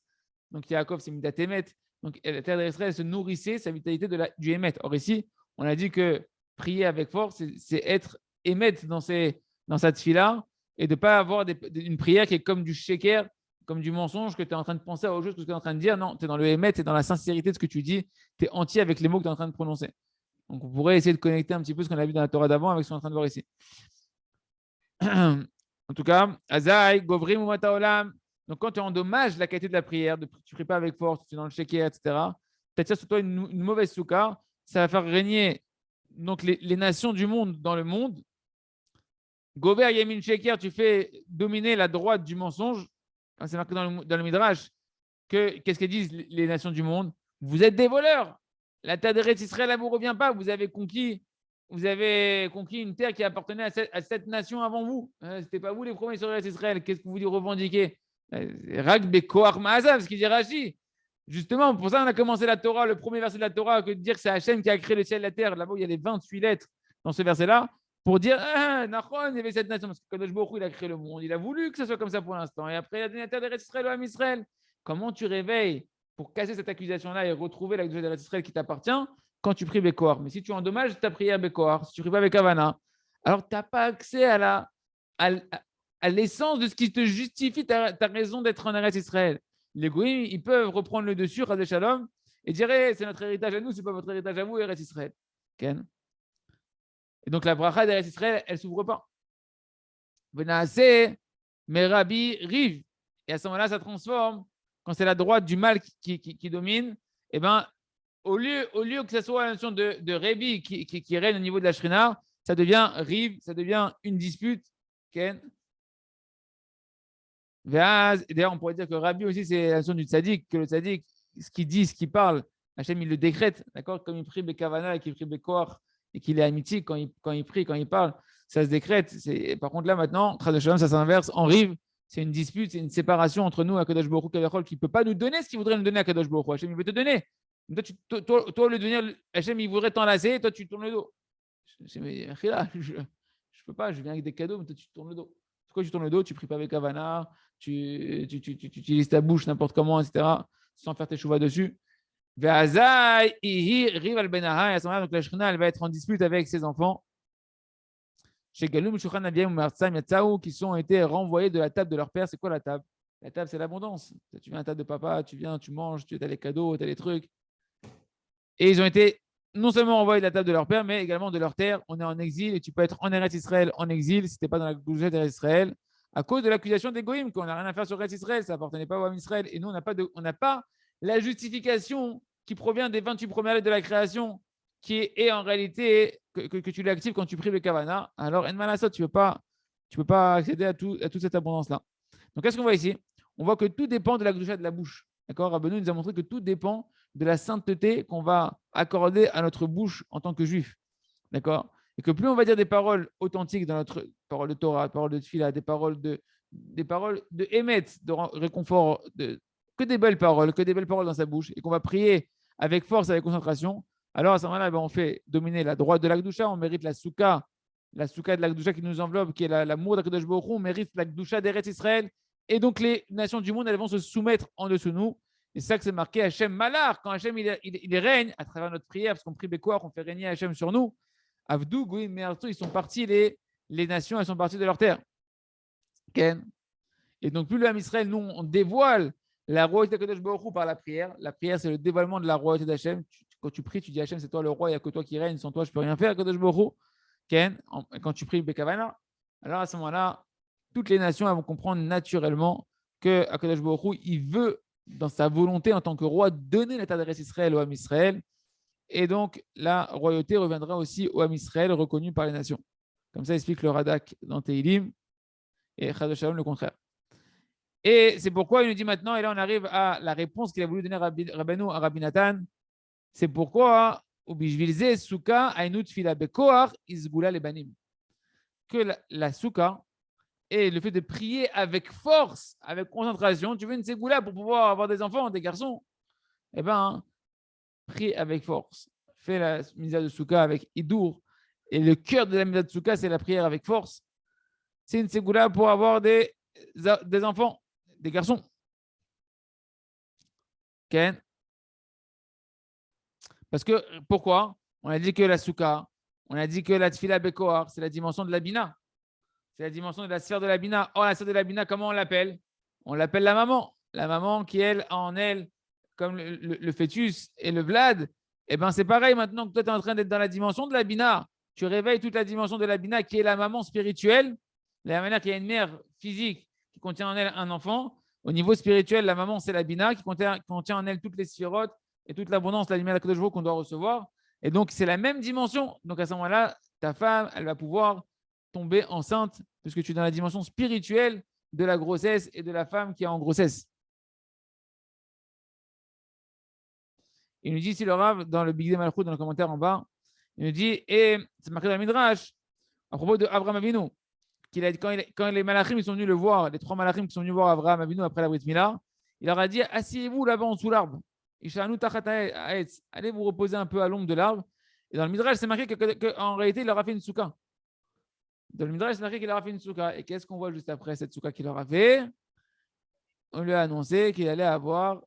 Donc Yaakov, c'est Midat Emet. Donc la terre d'Israël se nourrissait sa vitalité du Emet. Or ici, on a dit que prier avec force, c'est être Emet dans sa tfila et de ne pas avoir une prière qui est comme du sheker, comme du mensonge, que tu es en train de penser à autre chose que ce que tu es en train de dire. Non, tu es dans le Emet, tu es dans la sincérité de ce que tu dis, tu es entier avec les mots que tu es en train de prononcer. Donc on pourrait essayer de connecter un petit peu ce qu'on a vu dans la Torah d'avant avec ce qu'on est en train de voir ici. En tout cas, Azaï, Govrim ou Mataolam. Donc, quand tu endommages la qualité de la prière, tu ne pries pas avec force, tu es dans le sheker, etc., tu attires sur toi une mauvaise souka, ça va faire régner donc les nations du monde dans le monde. Gober Yamin Sheker, tu fais dominer la droite du mensonge. C'est marqué dans le Midrash. Qu'est-ce qu'elles disent les nations du monde? Vous êtes des voleurs. La terre d'Eretz Israël ne vous revient pas. Vous avez conquis une terre qui appartenait à cette nation avant vous. Ce n'était pas vous les premiers sur Eretz Israël. Qu'est-ce que vous revendiquez? Rag Bekoar Ma'azav, ce qu'il dit Rashi. Justement, pour ça, on a commencé la Torah, le premier verset de la Torah, que de dire que c'est Hachem qui a créé le ciel et la terre. Là-bas, il y a les 28 lettres dans ce verset-là, pour dire, Nachon, il y avait cette nation, parce que Kadosh Baruch Hu, il a créé le monde. Il a voulu que ce soit comme ça pour l'instant. Et après, il a donné la terre d'Eretz Israël au Ham Israël. Comment tu réveilles pour casser cette accusation-là et retrouver la Kedusha d'Eretz Israël qui t'appartient quand tu pries Bekoar? Mais si tu endommages ta prière Bekoar, si tu ne pries pas avec Havana, alors tu n'as pas accès à l'essence de ce qui te justifie ta raison d'être en Eretz Israël. Les goïms, ils peuvent reprendre le dessus, Chazé Shalom, et dire c'est notre héritage à nous, c'est pas votre héritage à vous, Eretz Israël. Ken. Et donc la bracha d'Eretz Israël, elle ne s'ouvre pas. Venaase, Merabi, Riv. Et à ce moment-là, ça transforme, quand c'est la droite du mal qui domine, eh ben, au lieu que ce soit la notion de Rébi qui règne au niveau de la Shrina, ça devient Riv, ça devient une dispute. Ken. D'ailleurs, on pourrait dire que Rabbi aussi, c'est la notion du tzaddik, que le tzaddik, ce qu'il dit, ce qu'il parle, Hachem, il le décrète, d'accord? Comme il prie Bekavana et qu'il prie Bekoar et qu'il est amitique quand il prie, quand il parle, ça se décrète. Par contre, là, maintenant, Chas Shalom, ça s'inverse. En rive, c'est une dispute, c'est une séparation entre nous, Akadosh Baruch Hu, qui ne peut pas nous donner ce qu'il voudrait nous donner à Akadosh Baruch Hu. Hachem, il veut te donner. Toi, le devenir, Hachem, il voudrait t'enlacer, et toi, tu tournes le dos. Je ne peux pas, je viens avec des cadeaux, mais toi, tu tournes le dos. Pourquoi tu tournes le dos? Tu ne pries pas avec Havana, tu utilises ta bouche n'importe comment, etc., sans faire tes chouvas dessus. Et à ce moment-là, donc la Shrina, elle va être en dispute avec ses enfants. Chez Galoum, Shulchan Aviam, Martzam, Yatsaou, qui ont été renvoyés de la table de leur père. C'est quoi la table? La table, c'est l'abondance. Tu viens à la table de papa, tu viens, tu manges, tu as les cadeaux, tu as les trucs. Et ils ont été non seulement envoyés de la table de leur père, mais également de leur terre. On est en exil et tu peux être en Eretz Israël en exil si tu n'es pas dans la Goujet d'Eretz Israël, à cause de l'accusation des Goïms, qu'on n'a rien à faire sur Eretz Israël, ça n'appartenait pas au Ham Israël. Et nous, on n'a pas la justification qui provient des 28 premières lettres de la création, qui est en réalité que tu l'actives quand tu pries le Kavana. Alors, Enmanasot, tu ne peux pas accéder à toute cette abondance-là. Donc, qu'est-ce qu'on voit ici? On voit que tout dépend de la Goujet de la bouche. D'accord? Rabbeinu nous a montré que tout dépend de la sainteté qu'on va accorder à notre bouche en tant que juif. D'accord? Et que plus on va dire des paroles authentiques dans notre parole de Torah, parole de Tfila, des paroles de émet, de réconfort, que des belles paroles dans sa bouche, et qu'on va prier avec force, avec concentration, alors à ce moment-là, on fait dominer la droite de l'Akdoucha, on mérite la souka de l'Akdoucha qui nous enveloppe, qui est l'amour d'Akadosh Baruch Hu, on mérite l'Akdoucha d'Eretz Israël, et donc les nations du monde, elles vont se soumettre en dessous de nous. Et c'est ça que c'est marqué Hachem Malar, quand Hachem il règne à travers notre prière, parce qu'on prie Bekoar, on fait régner Hachem sur nous. Avdou, Goïm, Merto, ils sont partis, les nations, elles sont parties de leur terre. Ken. Et donc, plus le Ham Israël, nous, on dévoile la royauté d'Akadosh Baruch Hu par la prière. La prière, c'est le dévoilement de la royauté d'Hachem. Quand tu pries, tu dis Hachem, c'est toi le roi, il n'y a que toi qui règne, sans toi, je ne peux rien faire, Akadosh Baruch Hu. Ken. Quand tu pries Bekavana, alors à ce moment-là, toutes les nations elles vont comprendre naturellement que Akadosh Baruch Hu, il veut, dans sa volonté en tant que roi, donner l'état d'Eretz Israël au Ham Israël. Et donc, la royauté reviendra aussi au Ham Israël, reconnu par les nations. Comme ça explique le Radak dans Teilim, et Chaz Shalom le contraire. Et c'est pourquoi il nous dit maintenant, et là on arrive à la réponse qu'il a voulu donner Rabbeinu à Rabbi Nathan. C'est pourquoi, que la souka et le fait de prier avec force, avec concentration, tu veux une ségoula pour pouvoir avoir des enfants, des garçons, eh bien, prie avec force. Fais la misa de souka avec idour. Et le cœur de la misa de souka, c'est la prière avec force. C'est une ségoula pour avoir des enfants, des garçons. Ken. Parce que, pourquoi? On a dit que la souka, on a dit que la tfila bekoar, c'est la dimension de la bina. C'est la dimension de la sphère de la bina. Or, la sphère de la bina, comment on l'appelle? On l'appelle la maman. La maman qui, elle, en elle, comme le fœtus et le vlad, eh ben, c'est pareil maintenant que toi, tu es en train d'être dans la dimension de la bina. Tu réveilles toute la dimension de la bina qui est la maman spirituelle. De la manière qu'il y a une mère physique qui contient en elle un enfant. Au niveau spirituel, la maman, c'est la bina qui contient en elle toutes les sphirotes et toute l'abondance, la lumière de la Kodesh qu'on doit recevoir. Et donc, c'est la même dimension. Donc, à ce moment-là, ta femme, elle va pouvoir tomber enceinte puisque tu es dans la dimension spirituelle de la grossesse et de la femme qui est en grossesse. Il nous dit ici le Rav, dans le Big Day Malchut, dans le commentaire en bas, il nous dit, et c'est marqué dans le Midrash, à propos d'Abraham Avinu, quand les malachim sont venus le voir, les 3 malachim qui sont venus voir Abraham Avinu après la Brit Mila, il leur a dit, asseyez-vous là-bas en dessous l'arbre. Allez vous reposer un peu à l'ombre de l'arbre. Et dans le Midrash, c'est marqué qu'en réalité, il leur a fait une souka. Dans le Midrash, c'est marqué qu'il leur a fait une souka. Et qu'est-ce qu'on voit juste après cette souka qu'il leur a fait? On lui a annoncé qu'il allait avoir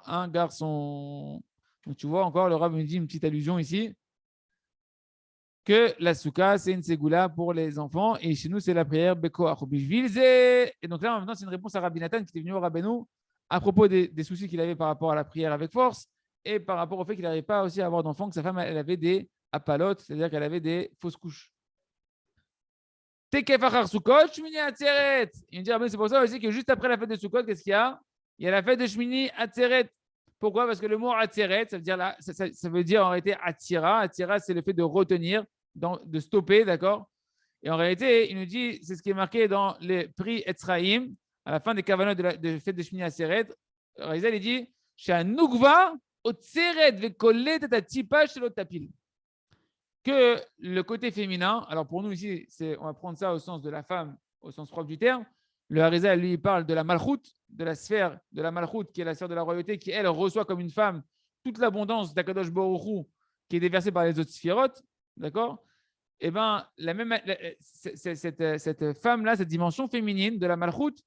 un garçon. Donc tu vois encore, le Rav me dit une petite allusion ici, que la souka, c'est une ségoula pour les enfants, et chez nous, c'est la prière Beko Achobishvilze. Et donc là, maintenant, c'est une réponse à Rabbi Nathan qui était venu au Rabbeinu à propos des soucis qu'il avait par rapport à la prière avec force, et par rapport au fait qu'il n'arrivait pas aussi à avoir d'enfants, que sa femme, elle avait des apalotes, c'est-à-dire qu'elle avait des fausses couches. Il me dit, c'est pour ça aussi que juste après la fête de Sukkot, qu'est-ce qu'il y a? Il y a la fête de Shmini Atzeret. Pourquoi? Parce que le mot Atzeret, ça veut dire en réalité Atzira. Atzira, c'est le fait de retenir, de stopper, d'accord? Et en réalité, il nous dit, c'est ce qui est marqué dans les prix Etzraïm, à la fin des kavanot de la fête de Shmini Atzeret. Rizal, il dit, Shanugva Otzeret vekolet et atipa shelo tapil. Que le côté féminin, alors pour nous ici, on va prendre ça au sens de la femme, au sens propre du terme. Le Harizal, lui, parle de la malchoute, de la sphère de la malchoute, qui est la sphère de la royauté, qui, elle, reçoit comme une femme toute l'abondance d'Akadosh Baruch Hu, qui est déversée par les autres sphérotes, d'accord? Eh bien, cette femme-là, cette dimension féminine de la malchoute,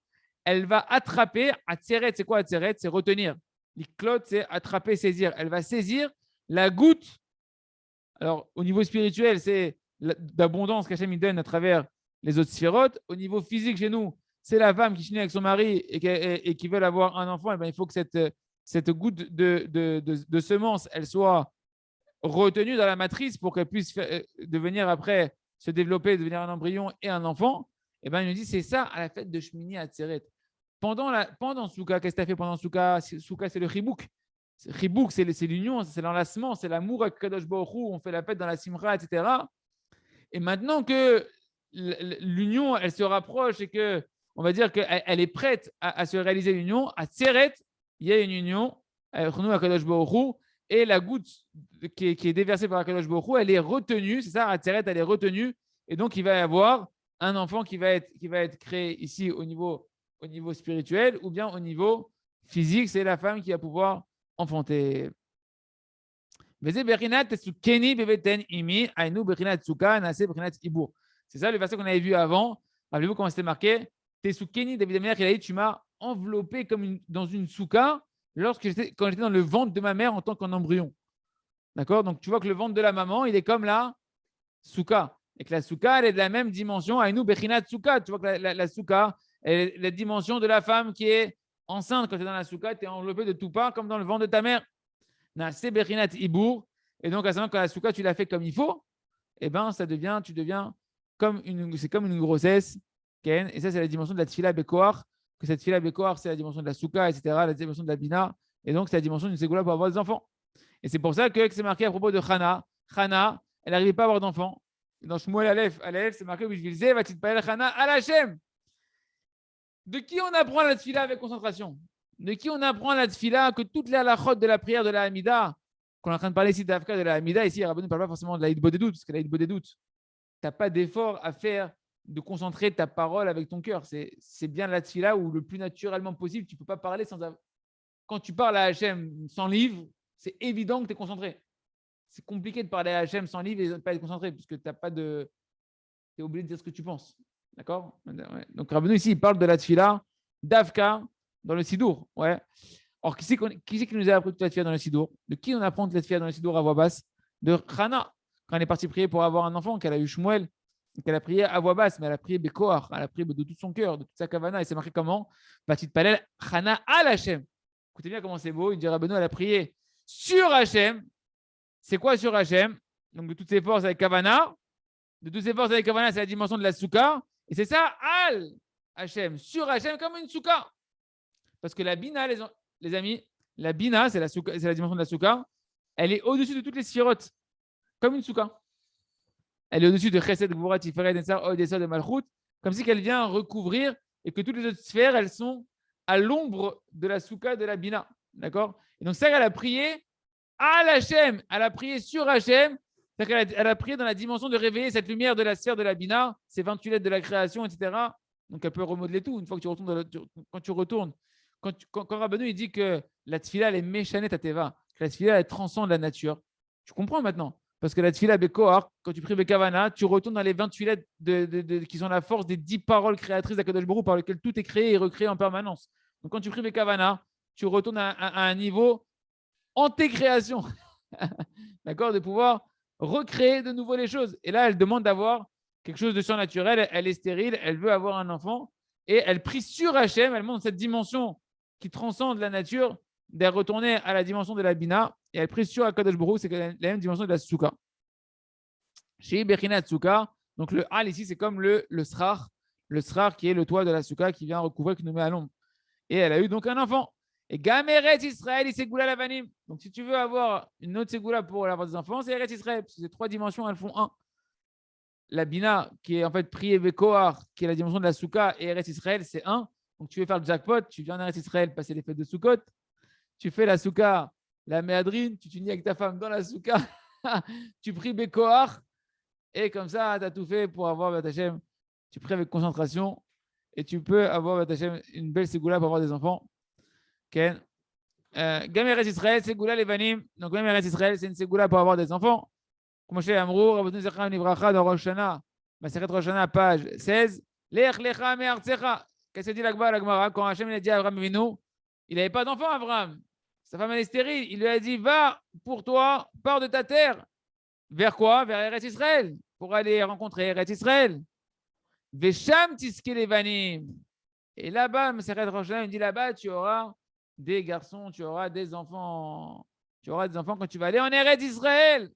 elle va attraper, Atzeret, c'est quoi Atzeret? C'est retenir. L'Iklot, c'est attraper, saisir. Elle va saisir la goutte. Alors, au niveau spirituel, c'est d'abondance qu'Hachem donne à travers les autres sphérotes. Au niveau physique, chez nous, c'est la femme qui finit avec son mari et qui veut avoir un enfant. Et bien, il faut que cette goutte de semence, elle soit retenue dans la matrice pour qu'elle puisse devenir après, se développer, devenir un embryon et un enfant. Et bien, il nous dit, c'est ça à la fête de Shmini Atzeret. Pendant Souka, qu'est-ce que tu as fait pendant Souka? Souka, c'est le chibouk. Chibouk, c'est l'union, c'est l'enlacement, c'est l'amour avec Kadosh Baruch Hu, on fait la fête dans la simra, etc. Et maintenant que l'union, elle se rapproche et que, on va dire qu'elle est prête à se réaliser l'union, à Tseret, il y a une union entre nous à Kadosh Baruch Hu, et la goutte qui est déversée par Kadosh Baruch Hu, elle est retenue, c'est ça, à Tseret, elle est retenue, et donc il va y avoir un enfant qui va être créé ici au niveau spirituel ou bien au niveau physique, c'est la femme qui va pouvoir enfanter. C'est ça le verset qu'on avait vu avant. Rappelez-vous comment c'était marqué. Tesukeni, David Améler, il a dit, tu m'as enveloppé comme dans une souka quand j'étais dans le ventre de ma mère en tant qu'un embryon. D'accord? Donc tu vois que le ventre de la maman, il est comme la souka. Et que la souka, elle est de la même dimension. Aïnou Bechinat Souka. Tu vois que la souka est la dimension de la femme qui est enceinte. Quand tu es dans la souka, tu es enveloppé de tout part comme dans le ventre de ta mère. Nasé Bechinat Ibour. Et donc, à ce moment, quand la souka, tu l'as fait comme il faut, eh ben, tu deviens comme une grossesse. Et ça, c'est la dimension de la tfila Bekoar. Que cette tfila Bekoar, c'est la dimension de la souka, etc., la dimension de la bina. Et donc, c'est la dimension d'une ségoula pour avoir des enfants. Et c'est pour ça que c'est marqué à propos de Chana. Chana, elle n'arrivait pas à avoir d'enfants. Dans Shmuel Aleph, c'est marqué Chana al Hashem. De qui on apprend la tfila avec concentration? De qui on apprend la tfila que toutes les halachot de la prière de la Hamida, qu'on est en train de parler ici d'Afka de la Hamida, ici, Rabbeinu ne parle pas forcément de la Hitbod des doutes, parce que la Hitbod des doutes, tu n'as pas d'effort à faire de concentrer ta parole avec ton cœur. C'est bien la tfila où le plus naturellement possible, tu ne peux pas parler sans. Quand tu parles à Hachem sans livre, c'est évident que tu es concentré. C'est compliqué de parler à Hachem sans livre et de ne pas être concentré, parce que tu n'as pas de. Tu es obligé de dire ce que tu penses. D'accord? Ouais. Donc Rabbeinu ici, il parle de la tfila d'Afka dans le Sidour. Ouais. Or, qui c'est qui nous a appris toute la tfila dans le Sidour? De qui on apprend toute la tfila dans le Sidour à voix basse? De Chana, quand elle est partie prier pour avoir un enfant, qu'elle a eu Shmuel, qu'elle a prié à voix basse, mais elle a prié Bekoar, elle a prié de tout son cœur, de toute sa kavana, et c'est marqué comment? Petite palel, Chana al Hashem. Écoutez bien comment c'est beau, il dit Rabbeinu, elle a prié sur Hashem. C'est quoi sur Hashem? Donc de toutes ses forces avec kavana, de toutes ses forces avec kavana, c'est la dimension de la souka, et c'est ça, al Hashem, sur Hashem, comme une souka. Parce que la bina, les amis, la bina, c'est la dimension de la souka, elle est au-dessus de toutes les sphirotes, comme une souka. Elle est au-dessus de Chesed, Gvura, Tiferet, Netzar, Od, Esod de Malchut, comme si qu'elle vient recouvrir et que toutes les autres sphères, elles sont à l'ombre de la souka de la Bina. D'accord? Et donc, ça, elle a prié à l'Hachem, elle a prié sur Hachem, elle a prié dans la dimension de réveiller cette lumière de la sphère de la Bina, ces 28 lettres de la création, etc. Donc, elle peut remodeler tout une fois que tu retournes. Quand tu retournes, quand Rabbeinu il dit que la tfila, elle est méchanet à Teva, que la tfila, elle transcende la nature. Tu comprends maintenant? Parce que la tfila Bekoar, quand tu pries Bekavana, tu retournes dans les 28 lettres qui sont la force des 10 paroles créatrices d'Akadosh Baruch par lesquelles tout est créé et recréé en permanence. Donc, quand tu pries Bekavana, tu retournes à un niveau anté-création. D'accord? De pouvoir recréer de nouveau les choses. Et là, elle demande d'avoir quelque chose de surnaturel. Elle est stérile, elle veut avoir un enfant. Et elle prie sur Hachem, elle montre cette dimension qui transcende la nature, de retourner à la dimension de la Bina. Et elle prie sur Akadosh Baruch Hu, c'est la même dimension de la Souka. Chez Bechina Tsuka, donc le Al ici, c'est comme le Srar. Le Srar qui est le toit de la Souka qui vient recouvrir, qui nous met à l'ombre. Et elle a eu donc un enfant. Et Gameret Israël, il Ségoula Lavanim. Donc, si tu veux avoir une autre Ségoula pour avoir des enfants, c'est Eretz Israël. Parce que ces trois dimensions, elles font un. La Bina, qui est en fait prié Bekoar, qui est la dimension de la Souka, et Eretz Israël, c'est un. Donc, tu veux faire le jackpot, tu viens en Eretz Israël passer les fêtes de Sukkot. Tu fais la Souka, la Méadrine, tu t'unis avec ta femme dans la Souka. Tu pries Bekoar. Et comme ça, tu as tout fait pour avoir Batachem. Tu pries avec concentration. Et tu peux avoir Batachem une belle Ségoula pour avoir des enfants. Ken. Gameret Israël, Ségoula Levanim. Donc, Gameret Israël, c'est une Ségoula pour avoir des enfants. Comme chez Amrou, Rabbeinu Zechram Livracha dans Rosh Hashanah, Masechet Rosh Hashanah, page 16. Lech lecha me'artzecha. Qu'est-ce que dit l'Agmara quand Hachem a dit à Abraham Avinu, il n'avait pas d'enfant, Abraham. Sa femme elle est stérile. Il lui a dit, va pour toi, pars de ta terre. Vers quoi? Vers Eretz Israël. Pour aller rencontrer Eretz Israël. Vesham tiske levanim. Et là-bas, Masechet Rosh Hashanah, il dit là-bas, tu auras des garçons, tu auras des enfants. Tu auras des enfants quand tu vas aller en Eretz Israël.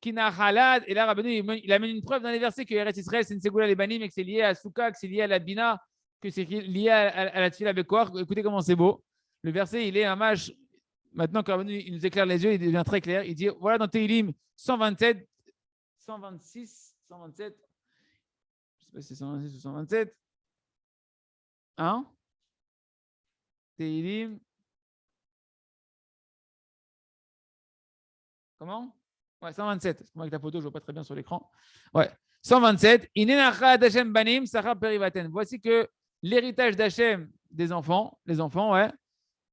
Kina halad. Et là, Rabbeinu, il amène une preuve dans les versets que Eretz Israël, c'est une Ségoula Lebanim, et que c'est lié à Souka, que c'est lié à la Bina, que c'est lié à la Tfila Bekor. Écoutez comment c'est beau. Le verset, il est un match. Maintenant que Rabbeinu, il nous éclaire les yeux, il devient très clair. Il dit, voilà dans Tehillim 127, 126, 127. Je ne sais pas si c'est 126 ou 127. Hein? Tehillim. Comment? Ouais, 127. Moi, avec la photo, je ne vois pas très bien sur l'écran. Ouais. 127. Voici que l'héritage d'Hachem des enfants, les enfants, ouais.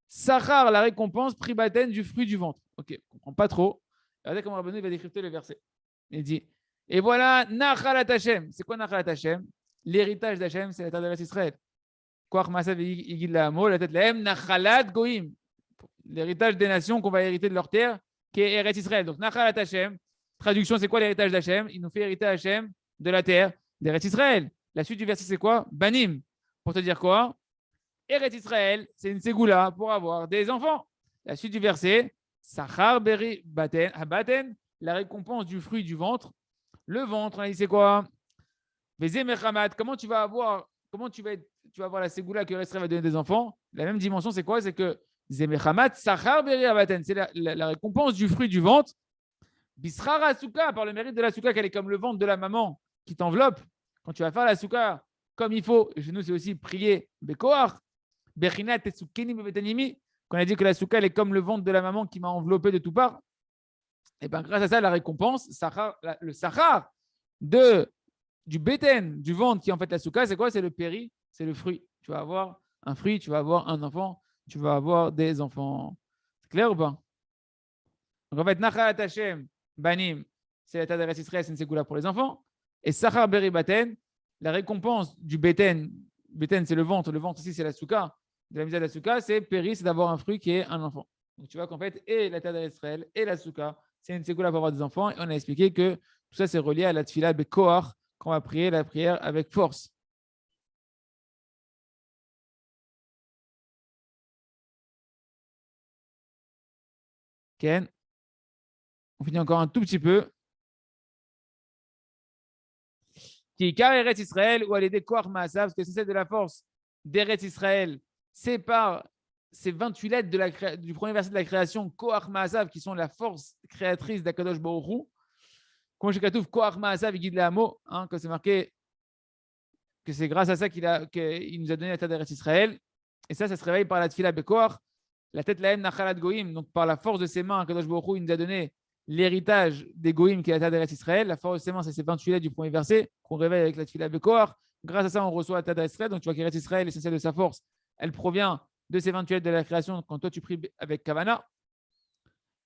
Sachar, la récompense, pribaten du fruit du ventre. Ok, on ne comprend pas trop. Regardez comment Rabbeinu va décrypter le verset. Il dit, et voilà, Nachalat Hachem. C'est quoi Nachalat Hachem? L'héritage d'Hachem, c'est la terre d'Eretz Israël. Quoi, Masav Yigil La'amo, la tête Lahem, Nachalat Goïm. L'héritage des nations qu'on va hériter de leur terre, qui est Eretz Israël. Donc, Nachalat Hachem. Traduction, c'est quoi l'héritage d'Hachem? Il nous fait hériter Hachem de la terre d'Eretz Israël. La suite du verset, c'est quoi? Banim. Pour te dire quoi? Eretz Israël, c'est une ségoula pour avoir des enfants. La suite du verset, Sachar Beri Baten, la récompense du fruit du ventre. Le ventre, on a dit c'est quoi? Comment tu vas avoir, tu vas avoir la ségoula que Eretz Israël va donner des enfants? La même dimension, c'est quoi? C'est que Zemechamat Sachar Beri Baten, c'est la récompense du fruit du ventre. Bisrara Souka, par le mérite de la souka, qu'elle est comme le ventre de la maman qui t'enveloppe. Quand tu vas faire la souka comme il faut, et chez nous, c'est aussi prier Bekoar. Quand on a dit que la souka elle est comme le ventre de la maman qui m'a enveloppé de tout part, et bien grâce à ça, la récompense, le sachar du béten, du ventre qui est en fait la souka, c'est quoi? C'est le péri, c'est le fruit. Tu vas avoir un fruit, tu vas avoir un enfant, tu vas avoir des enfants. C'est clair ou pas? Donc en fait, Nachalat Hashem, Banim, c'est la terre d'Eretz Israël, c'est une ségoula pour les enfants. Et Sachar Beri Baten, la récompense du béten, béten c'est le ventre ici c'est la souka. De la misère de la souka, c'est péri, c'est d'avoir un fruit qui est un enfant. Donc tu vois qu'en fait, et la terre d'Israël et la souka, c'est une ségoula pour avoir des enfants. Et on a expliqué que tout ça, c'est relié à la tfila bekoar, qu'on va prier la prière avec force. Ken, on finit encore un tout petit peu. Qui car Eretz Israël ou aller des koar maasav, parce que c'est celle de la force d'Eretz Israël, c'est par ces 28 lettres du premier verset de la création, Koach Ma'asav, qui sont la force créatrice d'Akadosh Baruch Hu. Comme je Katouf, Koach Ma'asav, Guide Lehamo, quand c'est marqué que c'est grâce à ça qu'il nous a donné la terre d'Eretz Israël. Et ça se réveille par la Tfila Bekoach, la tête Lahem Nachalat Goïm. Donc par la force de ses mains, Akadosh Baruch Hu, il nous a donné l'héritage des Goïm qui est la terre d'Eretz Israël. La force de ses mains, c'est ces 28 lettres du premier verset qu'on réveille avec la Tfila Bekoach. Grâce à ça, on reçoit la terre d'Eretz Israël. Donc tu vois qu'Eretz Israël, l'essentiel de sa force, elle provient de ces 28 lettres de la création quand toi tu pries avec Kavana.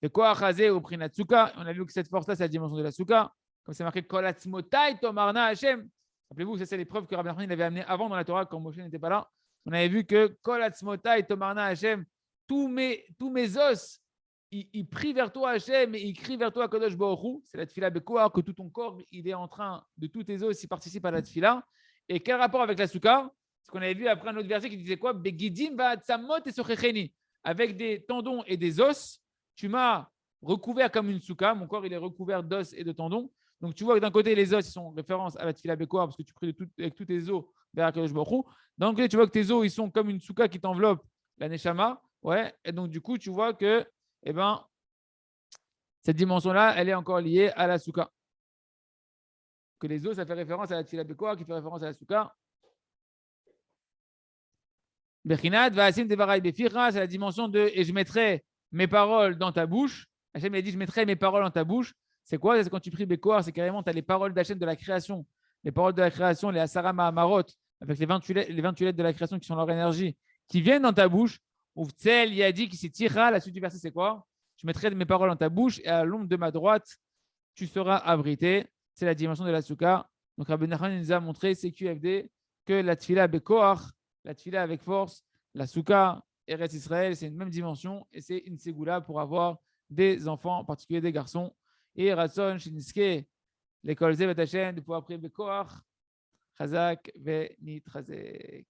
Et Koach Hazé au prix Natsuka. On a vu que cette force-là, c'est la dimension de la Souka. Comme c'est marqué Kol Atzmotai Tomarna Hashem. Rappelez-vous, ça c'est l'épreuve que Rabbi Nachman avait amené avant dans la Torah quand Moshe n'était pas là. On avait vu que Kol Atzmotai Tomarna Hashem, tous mes os, ils prient vers toi Hashem et ils crient vers toi Kadosh Baruch Hu. C'est la Tfila Bekoach, que tout ton corps, il est en train de tous tes os, il participe à la Tfila. Et quel rapport avec la Souka? Ce qu'on avait vu après un autre verset qui disait quoi? Begidim va'atzamot et sochecheni. Avec des tendons et des os, tu m'as recouvert comme une Souka. Mon corps, il est recouvert d'os et de tendons. Donc, tu vois que d'un côté, les os, ils sont référence à la Tfila Bekoach parce que tu pries avec tous tes os vers Kadosh Baruch Hu. D'un côté, tu vois que tes os, ils sont comme une Souka qui t'enveloppe, la Neshama. Ouais. Et donc, du coup, tu vois que cette dimension-là, elle est encore liée à la Souka. Que les os, ça fait référence à la Tfila Bekoach qui fait référence à la Souka. Bechinat va'asim devarai befirra, c'est la dimension de et je mettrai mes paroles dans ta bouche. Hachem a dit je mettrai mes paroles dans ta bouche. C'est quoi? C'est quand tu pries Bekoach, c'est carrément tu as les paroles d'Hachem de la création. Les paroles de la création, les Asara Mahamarot, avec les 28 lettres de la création qui sont leur énergie, qui viennent dans ta bouche. Uvtzel Yadi qui s'est tira, la suite du verset c'est quoi? Je mettrai mes paroles dans ta bouche et à l'ombre de ma droite, tu seras abrité. C'est la dimension de la Souka. Donc Rabbi Nachman nous a montré, CQFD, que la Tfila Bekoach, la Tfila avec force, la Souka, Eretz Israël, c'est une même dimension et c'est une Ségoula pour avoir des enfants, en particulier des garçons. Et Ratson, Shinske, l'école Zevet Hashem, de pouvoir prier Bekoach, Chazak, Ve Nitrazek.